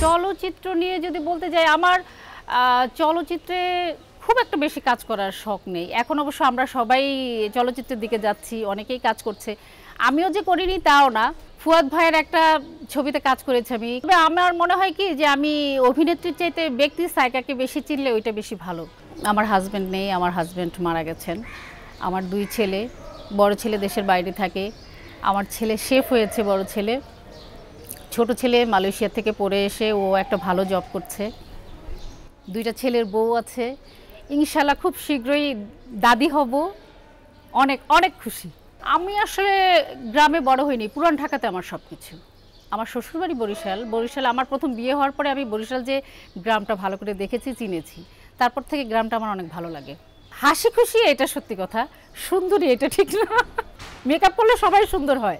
চলচ্চিত্র নিয়ে যদি বলতে যাই, আমার চলচ্চিত্রে খুব একটা বেশি কাজ করার শখ নেই। এখন অবশ্য আমরা সবাই চলচ্চিত্রের দিকে যাচ্ছি, অনেকেই কাজ করছে। আমিও যে করিনি তাও না। ফুয়াদ ভাইয়ের একটা ছবিতে কাজ করেছি আমি। তবে আমার মনে হয় কি যে আমি অভিনেত্রীর চাইতে ব্যক্তি সাইকাকে বেশি চিনলে ওইটা বেশি ভালো। আমার হাজব্যান্ড নেই, আমার হাজব্যান্ড মারা গেছেন। আমার 2 ছেলে, বড় ছেলে দেশের বাইরে থাকে, আমার ছেলে শেফ হয়েছে, বড় ছেলে। ছোট ছেলে মালয়েশিয়া থেকে পড়ে এসে ও একটা ভালো জব করছে। 2টা ছেলের বউ আছে। ইনশাল্লাহ খুব শীঘ্রই দাদি হব। অনেক অনেক খুশি। আমি আসলে গ্রামে বড় হইনি, পুরান ঢাকাতে আমার সব কিছু। আমার শ্বশুরবাড়ি বরিশাল। বরিশাল আমার প্রথম বিয়ে হওয়ার পরে আমি বরিশাল যে গ্রামটা ভালো করে দেখেছি, চিনেছি। তারপর থেকে গ্রামটা আমার অনেক ভালো লাগে। হাসি খুশি এটা সত্যি কথা, সুন্দরী এটা ঠিক না। মেকআপ করলে সবাই সুন্দর হয়।